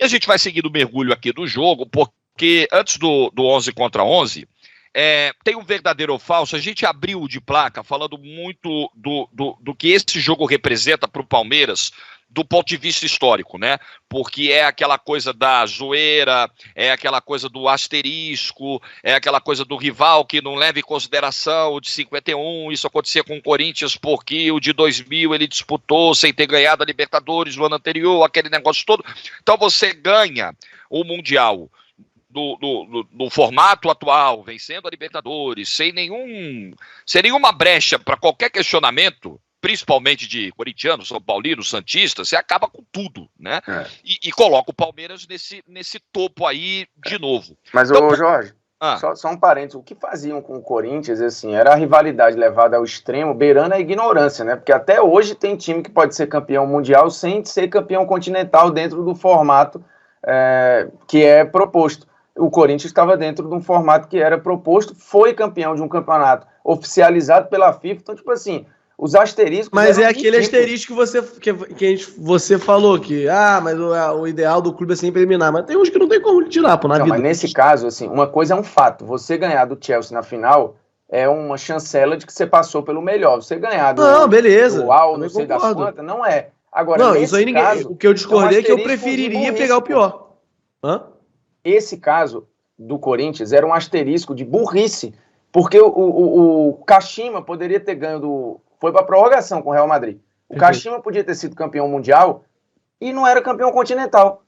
a gente vai seguir o mergulho aqui do jogo, porque antes do 11 contra 11, tem um verdadeiro ou falso. A gente abriu de placa falando muito do que esse jogo representa para o Palmeiras, do ponto de vista histórico, né? Porque é aquela coisa da zoeira, é aquela coisa do asterisco, é aquela coisa do rival que não leva em consideração o de 51, isso acontecia com o Corinthians porque o de 2000 ele disputou sem ter ganhado a Libertadores no ano anterior, aquele negócio todo. Então você ganha o Mundial do formato atual, vencendo a Libertadores, sem nenhuma brecha para qualquer questionamento, principalmente de corintiano, São Paulino, santista, você acaba com tudo, né? E coloca o Palmeiras nesse topo aí de novo. Mas, então, Jorge, só um parênteses, o que faziam com o Corinthians, assim, era a rivalidade levada ao extremo, beirando a ignorância, né? Porque até hoje tem time que pode ser campeão mundial sem ser campeão continental dentro do formato que é proposto. O Corinthians estava dentro de um formato que era proposto, foi campeão de um campeonato oficializado pela FIFA, então, tipo assim, os asteriscos... Mas é aquele asterisco que você falou, mas o ideal do clube é sempre eliminar, mas tem uns que não tem como tirar, na vida. Mas nesse caso, assim, uma coisa é um fato, você ganhar do Chelsea na final é uma chancela de que você passou pelo melhor, você ganhar do beleza, não sei das quantas, não é. Agora, isso aí caso, o que eu discordei é que eu preferiria pegar o pior. Esse caso do Corinthians era um asterisco de burrice, porque o Kashima poderia ter ganho foi para prorrogação com o Real Madrid. O Kashima podia ter sido campeão mundial e não era campeão continental.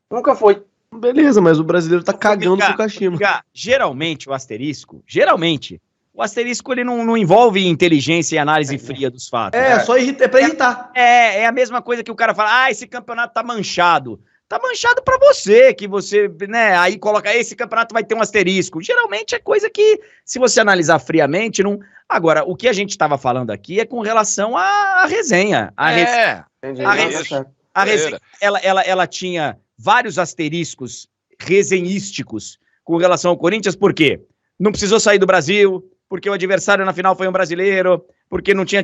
Nunca foi. Beleza, mas o brasileiro tá cagando pro Kashima. Geralmente o asterisco ele não envolve inteligência e análise fria dos fatos. Só é pra irritar. É a mesma coisa que o cara fala, esse campeonato tá manchado. Tá manchado pra você, que você, né, aí coloca, esse campeonato vai ter um asterisco. Geralmente é coisa que, se você analisar friamente, não... Agora, o que a gente estava falando aqui é com relação à resenha. A resenha, ela tinha vários asteriscos resenhísticos com relação ao Corinthians, por quê? Não precisou sair do Brasil, porque o adversário na final foi um brasileiro, porque não tinha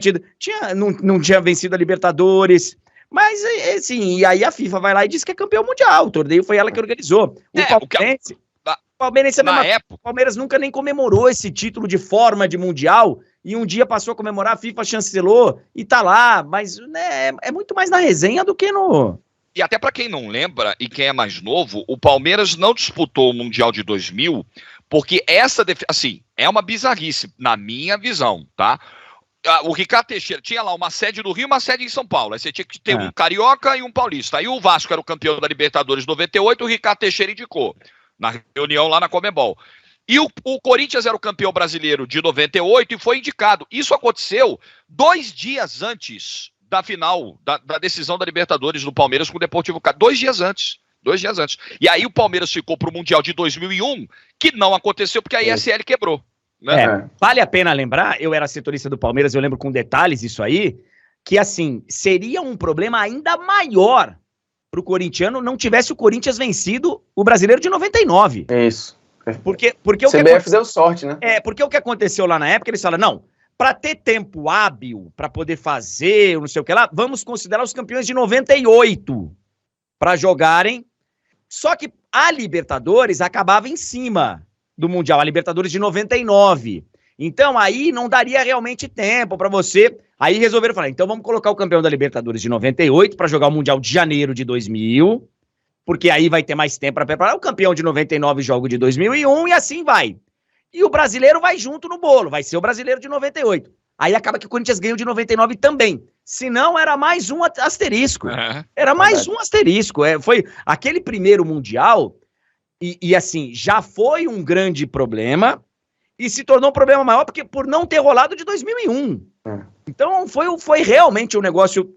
não tinha vencido a Libertadores... Mas, assim, e aí a FIFA vai lá e diz que é campeão mundial. O torneio foi ela que organizou. O Palmeiras o Palmeiras nunca nem comemorou esse título de forma de mundial. E um dia passou a comemorar, a FIFA chancelou e tá lá. Mas, né, é muito mais na resenha do que no... E até para quem não lembra e quem é mais novo, o Palmeiras não disputou o Mundial de 2000 porque assim, é uma bizarrice, na minha visão, tá? O Ricardo Teixeira tinha lá uma sede no Rio e uma sede em São Paulo. Aí você tinha que ter um carioca e um paulista. Aí o Vasco era o campeão da Libertadores 98, o Ricardo Teixeira indicou, na reunião lá na Conmebol. E o Corinthians era o campeão brasileiro de 98 e foi indicado. Isso aconteceu 2 dias antes da final, da decisão da Libertadores do Palmeiras com o Deportivo Cali. 2 dias antes. 2 dias antes. E aí o Palmeiras ficou pro Mundial de 2001, que não aconteceu porque a ISL quebrou. Né? Vale a pena lembrar, eu era setorista do Palmeiras, eu lembro com detalhes isso aí, que assim, seria um problema ainda maior pro corintiano não tivesse o Corinthians vencido o Brasileiro de 99. Isso. Porque o CBF deu sorte, né? Porque o que aconteceu lá na época, eles falaram, não, para ter tempo hábil, para poder fazer, não sei o que lá, vamos considerar os campeões de 98 para jogarem, só que a Libertadores acabava em cima do Mundial, a Libertadores de 99. Então, aí não daria realmente tempo pra você. Aí resolveram falar, então vamos colocar o campeão da Libertadores de 98 pra jogar o Mundial de janeiro de 2000, porque aí vai ter mais tempo pra preparar. O campeão de 99 joga o de 2001 e assim vai. E o brasileiro vai junto no bolo, vai ser o brasileiro de 98. Aí acaba que o Corinthians ganhou de 99 também. Se não, era mais um asterisco. Era mais um asterisco. Foi aquele primeiro Mundial... E assim, já foi um grande problema e se tornou um problema maior por não ter rolado de 2001. Então foi realmente um negócio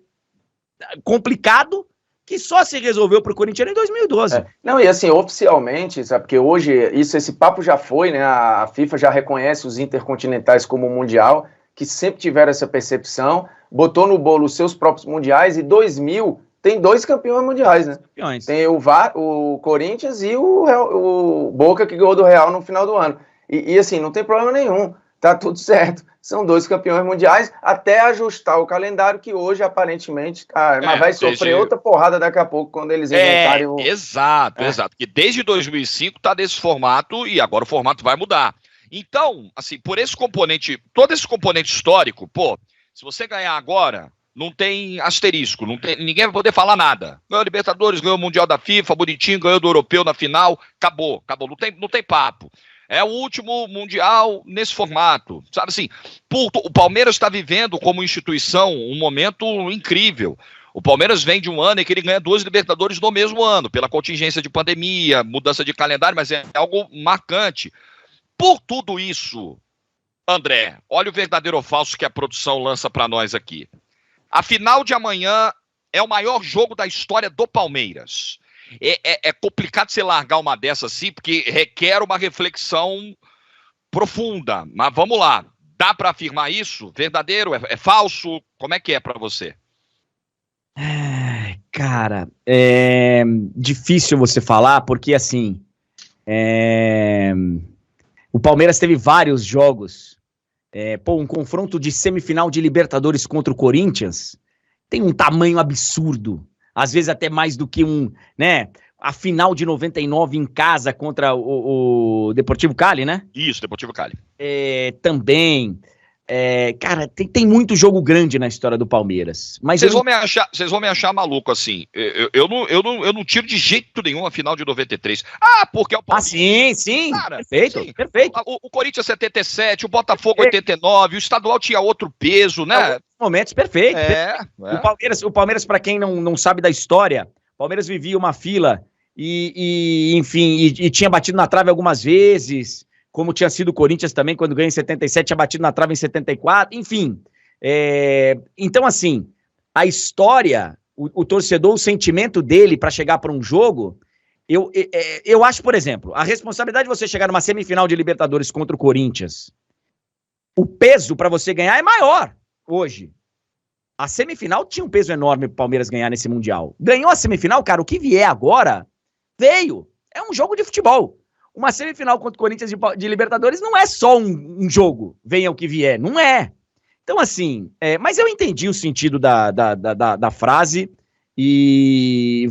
complicado que só se resolveu pro corintiano em 2012. Não, e assim, oficialmente, sabe, porque hoje esse papo já foi, né? A FIFA já reconhece os intercontinentais como mundial, que sempre tiveram essa percepção, botou no bolo os seus próprios mundiais e 2000... Tem 2 campeões mundiais, né? Tem o Corinthians e o Boca, que ganhou do Real no final do ano. E assim, não tem problema nenhum. tá tudo certo. São 2 campeões mundiais, até ajustar o calendário, que hoje aparentemente tá. Mas vai sofrer outra porrada daqui a pouco quando eles inventarem o. Exato. Que desde 2005 tá desse formato e agora o formato vai mudar. Então, assim, por esse componente, todo esse componente histórico, pô, se você ganhar agora, não tem asterisco, ninguém vai poder falar nada. Ganhou a Libertadores, ganhou o Mundial da FIFA, bonitinho, ganhou do Europeu na final, acabou, não tem papo. É o último Mundial nesse formato, sabe assim, o Palmeiras está vivendo como instituição um momento incrível. O Palmeiras vem de um ano em que ele ganha 2 Libertadores no mesmo ano, pela contingência de pandemia, mudança de calendário, mas é algo marcante. Por tudo isso, André, olha o verdadeiro ou falso que a produção lança para nós aqui. A final de amanhã é o maior jogo da história do Palmeiras. É complicado você largar uma dessa assim, porque requer uma reflexão profunda. Mas vamos lá. Dá para afirmar isso? Verdadeiro? É falso? Como é que é para você? Cara, é difícil você falar, porque assim, o Palmeiras teve vários jogos. Um confronto de semifinal de Libertadores contra o Corinthians tem um tamanho absurdo. Às vezes até mais do que a final de 99 em casa contra o Deportivo Cali, né? Isso, Deportivo Cali. Também. Cara, tem muito jogo grande na história do Palmeiras. Mas vocês vão me achar maluco, assim. Eu não tiro de jeito nenhum a final de 93. Porque é o Palmeiras. Sim. Cara, perfeito. O Corinthians 77, o Botafogo 89, o estadual tinha outro peso, né? Momentos perfeitos. O Palmeiras, para quem não sabe da história, o Palmeiras vivia uma fila enfim, tinha batido na trave algumas vezes. Como tinha sido o Corinthians também, quando ganhou em 77, tinha batido na trave em 74, enfim. Então, assim, a história, o torcedor, o sentimento dele para chegar para um jogo, eu acho, por exemplo, a responsabilidade de você chegar numa semifinal de Libertadores contra o Corinthians, o peso para você ganhar é maior hoje. A semifinal tinha um peso enorme pro Palmeiras ganhar nesse Mundial. Ganhou a semifinal, cara, o que vier agora, veio. É um jogo de futebol. Uma semifinal contra o Corinthians de Libertadores não é só um jogo, venha o que vier, não é. Então, assim, mas eu entendi o sentido da frase e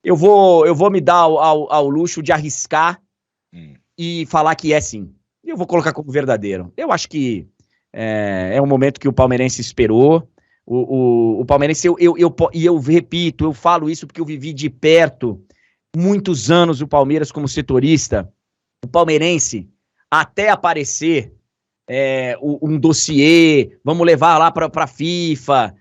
eu vou me dar ao luxo de arriscar e falar que é sim. Eu vou colocar como verdadeiro. Eu acho que é um momento que o palmeirense esperou. O palmeirense, eu repito, eu falo isso porque eu vivi de perto muitos anos o Palmeiras como setorista. O palmeirense, até aparecer um dossiê, vamos levar lá para a FIFA,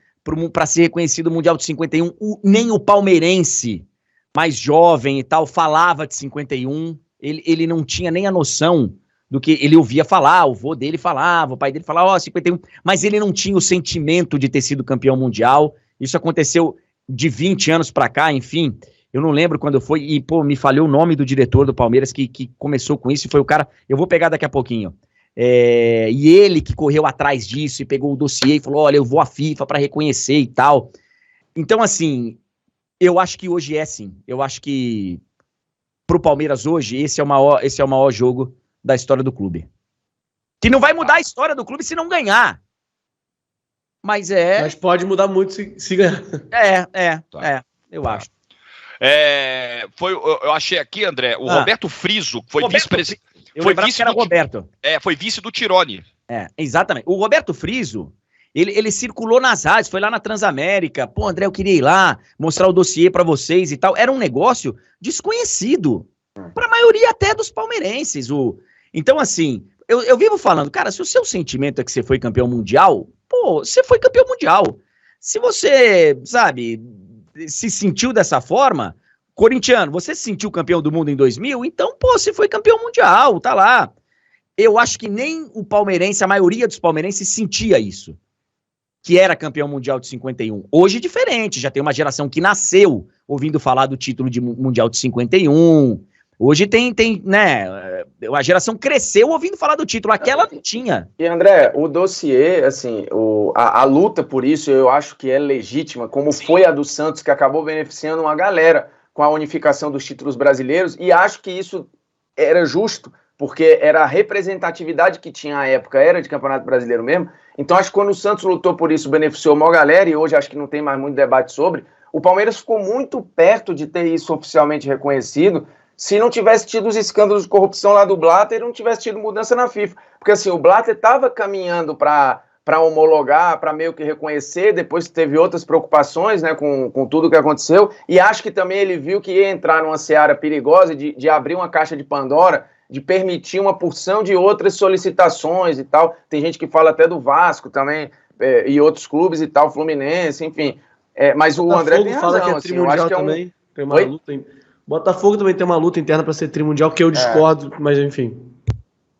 para ser reconhecido o Mundial de 51, nem o palmeirense mais jovem e tal falava de 51, ele não tinha nem a noção do que ele ouvia falar, o avô dele falava, o pai dele falava, 51, mas ele não tinha o sentimento de ter sido campeão mundial. Isso aconteceu de 20 anos para cá, enfim. Eu não lembro quando foi, e me falhou o nome do diretor do Palmeiras que começou com isso, e foi o cara, eu vou pegar daqui a pouquinho. E ele que correu atrás disso e pegou o dossiê e falou, olha, eu vou à FIFA para reconhecer e tal. Então, assim, eu acho que hoje é sim. Eu acho que pro Palmeiras hoje, esse é o maior jogo da história do clube. Que não vai mudar a história do clube se não ganhar. Mas pode mudar muito se ganhar. Eu acho. Eu achei aqui, André, o Roberto Friso, que foi vice-presidente. Foi vice do Roberto. Foi vice do Tirone. Exatamente. O Roberto Friso, ele circulou nas rádios, foi lá na Transamérica. Pô, André, eu queria ir lá, mostrar o dossiê pra vocês e tal. Era um negócio desconhecido pra maioria até dos palmeirenses. Então, assim, eu vivo falando, cara, se o seu sentimento é que você foi campeão mundial, pô, você foi campeão mundial. Se você, sabe, se sentiu dessa forma, corintiano, você se sentiu campeão do mundo em 2000? Então, pô, você foi campeão mundial, tá lá. Eu acho que nem o palmeirense, a maioria dos palmeirenses sentia isso, que era campeão mundial de 51. Hoje é diferente, já tem uma geração que nasceu ouvindo falar do título de mundial de 51. Hoje tem, né, a geração cresceu ouvindo falar do título, aquela não tinha. E André, o dossiê, assim, a luta por isso eu acho que é legítima, como Sim. foi a do Santos, que acabou beneficiando uma galera com a unificação dos títulos brasileiros, e acho que isso era justo porque era a representatividade que tinha à época, era de Campeonato Brasileiro mesmo. Então acho que quando o Santos lutou por isso, beneficiou a maior galera, e hoje acho que não tem mais muito debate sobre. O Palmeiras ficou muito perto de ter isso oficialmente reconhecido, se não tivesse tido os escândalos de corrupção lá do Blatter e não tivesse tido mudança na FIFA. Porque assim, o Blatter estava caminhando para homologar, para meio que reconhecer, depois teve outras preocupações, né, com tudo que aconteceu, e acho que também ele viu que ia entrar numa seara perigosa de abrir uma caixa de Pandora, de permitir uma porção de outras solicitações e tal. Tem gente que fala até do Vasco também, e outros clubes e tal, Fluminense, enfim. Mas o André tem razão, fala que é trimundial também. Tem uma luta. Botafogo também tem uma luta interna para ser trimundial, que eu discordo, mas enfim.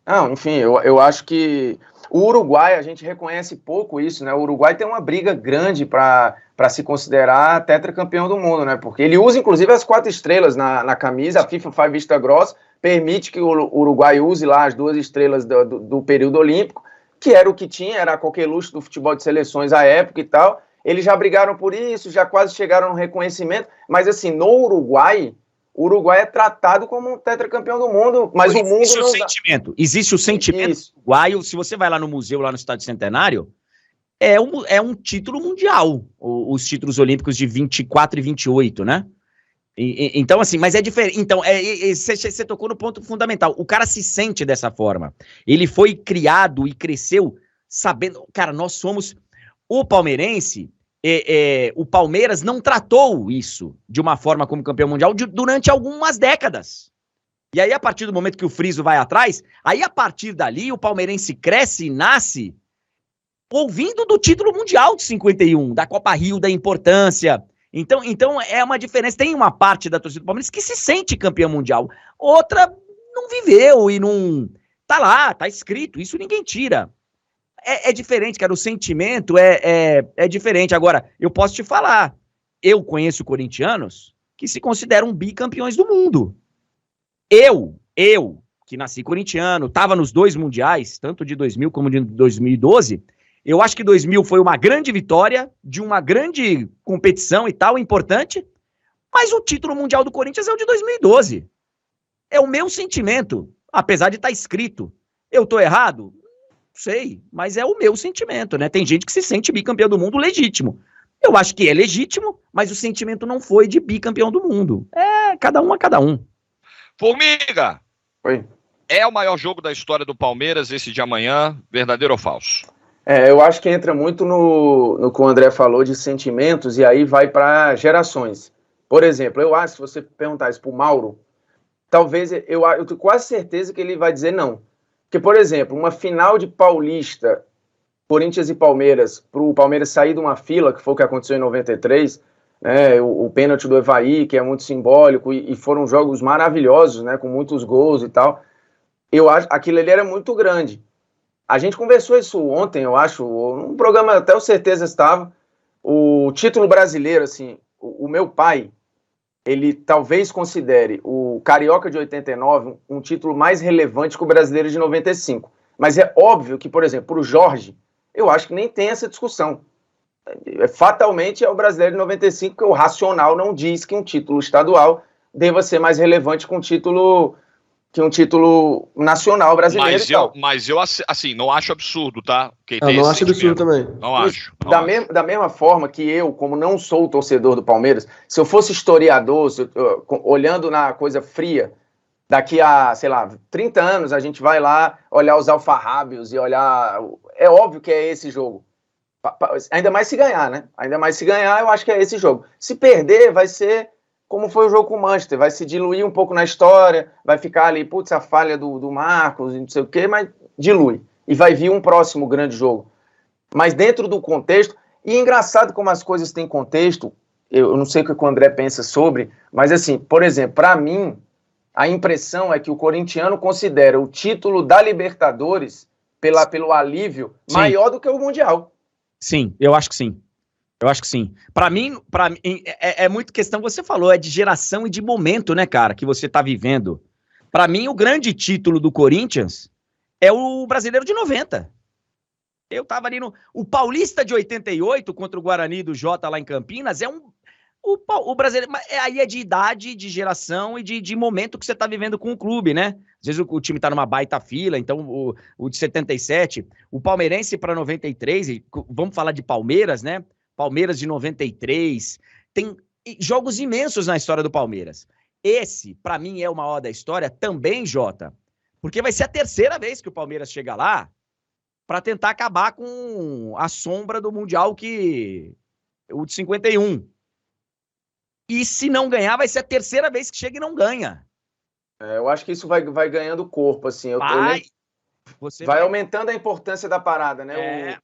Não, enfim, eu acho que o Uruguai, a gente reconhece pouco isso, né? O Uruguai tem uma briga grande para se considerar tetracampeão do mundo, né? Porque ele usa, inclusive, as 4 estrelas na camisa, a FIFA faz vista grossa, permite que o Uruguai use lá as 2 estrelas do período olímpico, que era o que tinha, era a coqueluche do futebol de seleções à época e tal. Eles já brigaram por isso, já quase chegaram no reconhecimento, mas assim, no Uruguai, o Uruguai é tratado como um tetracampeão do mundo, mas o mundo não... Existe o sentimento uruguaio. Se você vai lá no museu, lá no Estádio Centenário, é um título mundial, os títulos olímpicos de 24 e 28, né? Então, assim, mas é diferente. Então, você tocou no ponto fundamental. O cara se sente dessa forma. Ele foi criado e cresceu sabendo... Cara, nós somos... O palmeirense... o Palmeiras não tratou isso de uma forma como campeão mundial durante algumas décadas. E aí, a partir do momento que o Friso vai atrás, aí a partir dali o palmeirense cresce e nasce ouvindo do título mundial de 51, da Copa Rio, da importância. Então é uma diferença. Tem uma parte da torcida do Palmeiras que se sente campeão mundial. Outra não viveu e não... Tá lá, tá escrito, isso ninguém tira. É diferente, cara, o sentimento é diferente. Agora, eu posso te falar, eu conheço corintianos que se consideram bicampeões do mundo. Eu, que nasci corintiano, tava nos 2 mundiais, tanto de 2000 como de 2012, eu acho que 2000 foi uma grande vitória, de uma grande competição e tal, importante, mas o título mundial do Corinthians é o de 2012. É o meu sentimento, apesar de estar escrito. Eu tô errado? Sei, mas é o meu sentimento, né? Tem gente que se sente bicampeão do mundo legítimo. Eu acho que é legítimo, mas o sentimento não foi de bicampeão do mundo. É, cada um a cada um. Formiga! Oi. É o maior jogo da história do Palmeiras esse de amanhã, verdadeiro ou falso? Eu acho que entra muito no que o André falou de sentimentos, e aí vai para gerações. Por exemplo, eu acho, se você perguntar isso pro Mauro, talvez, eu tenho quase certeza que ele vai dizer não. Porque, por exemplo, uma final de Paulista, Corinthians e Palmeiras, para o Palmeiras sair de uma fila, que foi o que aconteceu em 93, né, o pênalti do Evaí, que é muito simbólico, e foram jogos maravilhosos, né, com muitos gols e tal, eu acho aquilo ali era muito grande. A gente conversou isso ontem, eu acho, num programa, até o Certeza estava, o título brasileiro, assim, o meu pai, ele talvez considere o Carioca de 89 um título mais relevante que o Brasileiro de 95. Mas é óbvio que, por exemplo, para o Jorge, eu acho que nem tem essa discussão. Fatalmente é o Brasileiro de 95, porque o racional não diz que um título estadual deva ser mais relevante que um título nacional brasileiro. Mas eu, assim, não acho absurdo, tá? Eu não acho absurdo também. Não acho. Da mesma forma que eu, como não sou torcedor do Palmeiras, se eu fosse historiador, olhando na coisa fria, daqui a, sei lá, 30 anos a gente vai lá olhar os alfarrábios e olhar... É óbvio que é esse jogo. Ainda mais se ganhar, né? Ainda mais se ganhar, eu acho que é esse jogo. Se perder, vai ser... como foi o jogo com o Manchester, vai se diluir um pouco na história, vai ficar ali, putz, a falha do Marcos, não sei o quê, mas dilui. E vai vir um próximo grande jogo. Mas dentro do contexto, e é engraçado como as coisas têm contexto, eu não sei o que o André pensa sobre, mas assim, por exemplo, para mim, a impressão é que o corintiano considera o título da Libertadores, pelo alívio, sim, maior do que o Mundial. Sim, eu acho que sim. Eu acho que sim. Pra mim é muito questão, você falou, é de geração e de momento, né, cara, que você tá vivendo. Pra mim, o grande título do Corinthians é o Brasileiro de 90. Eu tava ali o Paulista de 88 contra o Guarani do Jota lá em Campinas o brasileiro, aí é de idade, de geração e de momento que você tá vivendo com o clube, né? Às vezes o time tá numa baita fila, então o de 77, o palmeirense para 93, e vamos falar de Palmeiras, né? Palmeiras de 93, tem jogos imensos na história do Palmeiras. Esse, para mim, é o maior da história também, Jota, porque vai ser a terceira vez que o Palmeiras chega lá para tentar acabar com a sombra do Mundial o de 51. E se não ganhar, vai ser a terceira vez que chega e não ganha. Eu acho que isso vai ganhando corpo, assim. Vai aumentando a importância da parada, né?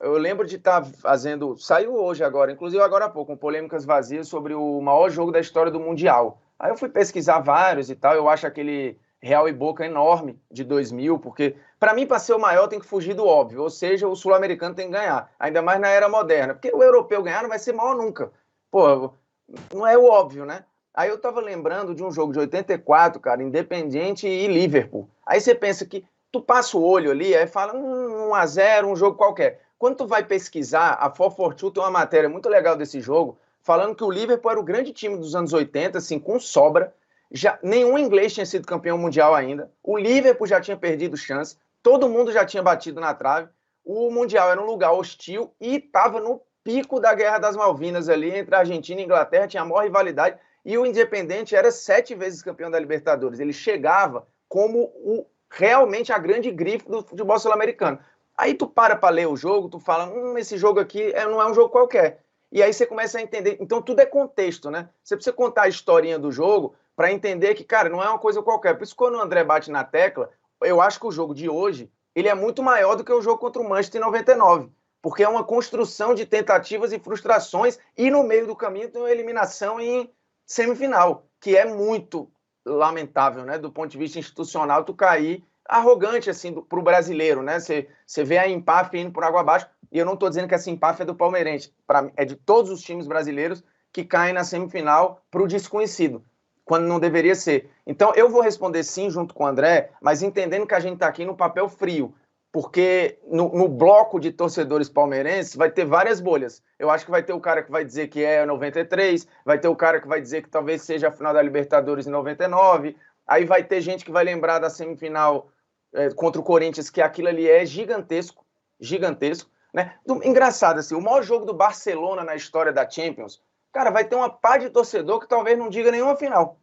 Eu lembro de estar fazendo... Saiu hoje agora, inclusive agora há pouco, um Polêmicas Vazias sobre o maior jogo da história do Mundial. Aí eu fui pesquisar vários e tal, eu acho aquele Real e Boca enorme de 2000, porque para mim, para ser o maior, tem que fugir do óbvio, ou seja, o sul-americano tem que ganhar, ainda mais na era moderna, porque o europeu ganhar não vai ser maior nunca. Pô, não é o óbvio, né? Aí eu tava lembrando de um jogo de 84, cara, Independiente e Liverpool. Aí você pensa que tu passa o olho ali, aí fala 1-0, um jogo qualquer. Quando tu vai pesquisar, a 442 tem uma matéria muito legal desse jogo, falando que o Liverpool era o grande time dos anos 80, assim, com sobra. Nenhum inglês tinha sido campeão mundial ainda. O Liverpool já tinha perdido chance. Todo mundo já tinha batido na trave. O Mundial era um lugar hostil e estava no pico da Guerra das Malvinas ali, entre a Argentina e a Inglaterra, tinha a maior rivalidade. E o Independente era 7 vezes campeão da Libertadores. Ele chegava como realmente a grande grife do futebol sul-americano. Aí tu para ler o jogo, tu fala, esse jogo aqui não é um jogo qualquer. E aí você começa a entender. Então tudo é contexto, né? Você precisa contar a historinha do jogo para entender que, cara, não é uma coisa qualquer. Por isso, quando o André bate na tecla, eu acho que o jogo de hoje ele é muito maior do que o jogo contra o Manchester em 99. Porque é uma construção de tentativas e frustrações e no meio do caminho tem uma eliminação em semifinal, que é muito lamentável, né? Do ponto de vista institucional, tu cair arrogante, assim, pro brasileiro, né? Você vê a empáfia indo por água abaixo, e eu não tô dizendo que essa empáfia é do palmeirense, é de todos os times brasileiros que caem na semifinal pro desconhecido, quando não deveria ser. Então, eu vou responder sim, junto com o André, mas entendendo que a gente tá aqui no papel frio, porque no bloco de torcedores palmeirenses vai ter várias bolhas. Eu acho que vai ter o cara que vai dizer que é 93, vai ter o cara que vai dizer que talvez seja a final da Libertadores em 99, aí vai ter gente que vai lembrar da semifinal contra o Corinthians, que aquilo ali é gigantesco, né? Engraçado, assim, o maior jogo do Barcelona na história da Champions, cara, vai ter uma pá de torcedor que talvez não diga nenhuma final.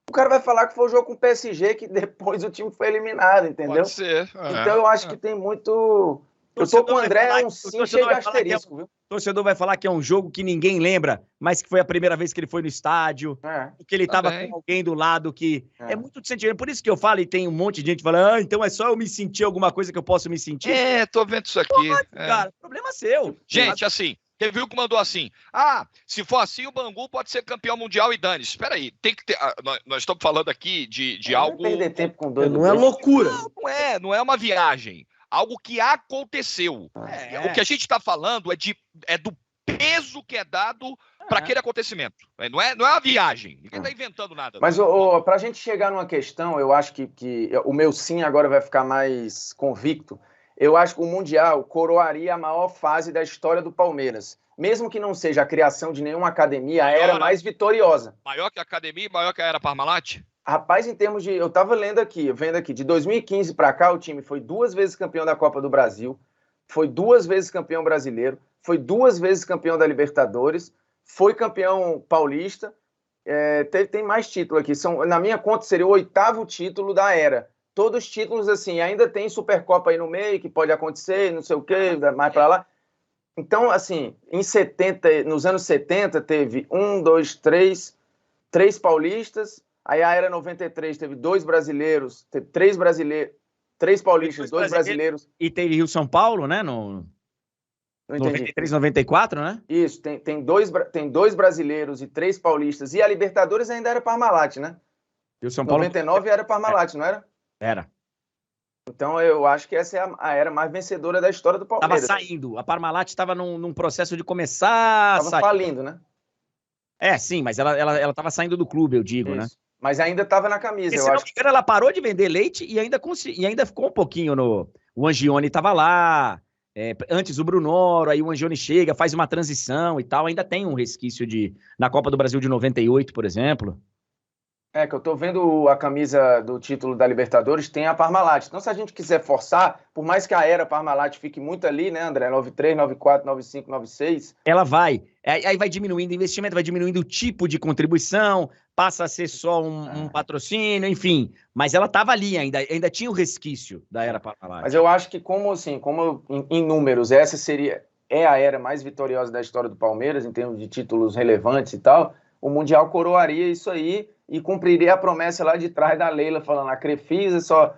O cara vai falar que foi o jogo com o PSG, que depois o time foi eliminado, entendeu? Pode ser. Então eu acho que tem muito... Eu tô com o André, um sim cheio de asterisco, viu? O torcedor vai falar que é um jogo que ninguém lembra, mas que foi a primeira vez que ele foi no estádio, que ele estava com alguém do lado que... É muito de sentimento. Por isso que eu falo, e tem um monte de gente falando, então é só eu me sentir alguma coisa que eu posso me sentir. Tô vendo isso aqui. Cara, problema seu. Gente, assim, quem viu que mandou assim, se for assim, o Bangu pode ser campeão mundial e dane-se. Espera aí, tem que ter... nós estamos falando aqui de algo... Não perder tempo com dois. Não é loucura. Não é uma viagem. Algo que aconteceu. O que a gente está falando é do peso que é dado para aquele acontecimento. Não é uma viagem. Ninguém está inventando nada. Mas para a gente chegar numa questão, eu acho que o meu sim agora vai ficar mais convicto. Eu acho que o Mundial coroaria a maior fase da história do Palmeiras. Mesmo que não seja a criação de nenhuma academia, a era mais vitoriosa. Maior que a academia e maior que a era Parmalat? Rapaz, em termos de... Eu tava vendo aqui, de 2015 para cá, o time foi 2 vezes campeão da Copa do Brasil, foi 2 vezes campeão brasileiro, foi 2 vezes campeão da Libertadores, foi campeão paulista, tem mais título aqui. Na minha conta, seria o 8º título da era. Todos os títulos, assim, ainda tem Supercopa aí no meio, que pode acontecer, não sei o quê, mais para lá. Então, assim, nos anos 70, teve 3 paulistas. Aí a era 93 teve 2 brasileiros, teve 3 paulistas, 2 brasileiros. E teve Rio-São Paulo, né? Não entendi. 93, 94, né? Isso, tem 2 brasileiros e 3 paulistas. E a Libertadores ainda era Parmalat, né? Rio-São Paulo... 99 era Parmalat, não era? Era. Então eu acho que essa é a era mais vencedora da história do Palmeiras. Tava saindo. A Parmalat estava num processo de começar... Tava falindo, né? Sim, mas ela tava saindo do clube, eu digo, isso, né? Mas ainda estava na camisa, eu acho. Se não me engano, ela parou de vender leite e ainda ficou um pouquinho no... O Angione estava lá, antes o Brunoro, aí o Angione chega, faz uma transição e tal, ainda tem um resquício na Copa do Brasil de 98, por exemplo. É, que eu tô vendo a camisa do título da Libertadores, tem a Parmalat. Então, se a gente quiser forçar, por mais que a era Parmalat fique muito ali, né, André? 93, 94, 95, 96. Ela vai. Aí vai diminuindo o investimento, vai diminuindo o tipo de contribuição, passa a ser só um patrocínio, enfim. Mas ela estava ali ainda tinha o resquício da era Parmalat. Mas eu acho que, como em números, essa é a era mais vitoriosa da história do Palmeiras, em termos de títulos relevantes e tal, o Mundial coroaria isso aí e cumpriria a promessa lá de trás da Leila, falando: a Crefisa só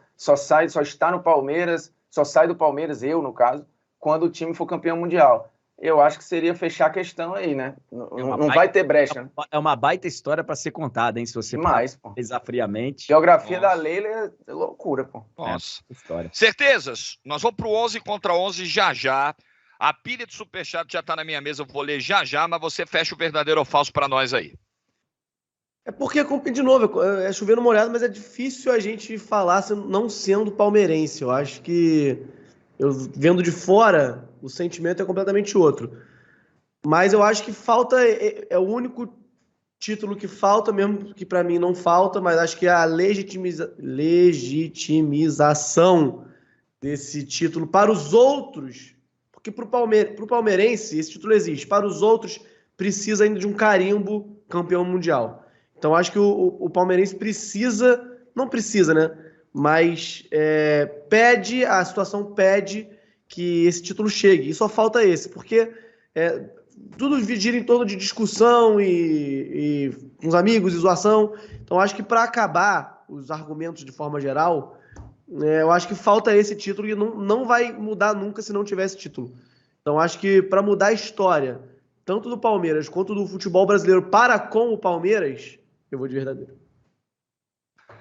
está no Palmeiras, só sai do Palmeiras, eu, no caso, quando o time for campeão mundial. Eu acho que seria fechar a questão aí, né? Não vai ter brecha. Né? É uma baita história para ser contada, hein? Se você pensar friamente. Geografia da Leila é loucura, pô. Nossa. História. Certezas? Nós vamos pro 11 contra 11 já. A pilha de superchat já tá na minha mesa, eu vou ler já, mas você fecha o verdadeiro ou falso para nós aí. É porque, de novo, é chover no molhado, mas é difícil a gente falar não sendo palmeirense. Eu acho que, vendo de fora, o sentimento é completamente outro. Mas eu acho que falta, é o único título que falta, mesmo que para mim não falta, mas acho que a legitimização desse título para os outros, porque para o palmeirense esse título existe, para os outros precisa ainda de um carimbo campeão mundial. Então acho que o palmeirense não precisa, né? Mas a situação pede que esse título chegue. E só falta esse, porque tudo gira em torno de discussão e com os amigos e zoação. Então acho que para acabar os argumentos de forma geral, eu acho que falta esse título e não vai mudar nunca se não tiver esse título. Então acho que para mudar a história, tanto do Palmeiras quanto do futebol brasileiro para com o Palmeiras, eu vou de verdadeiro.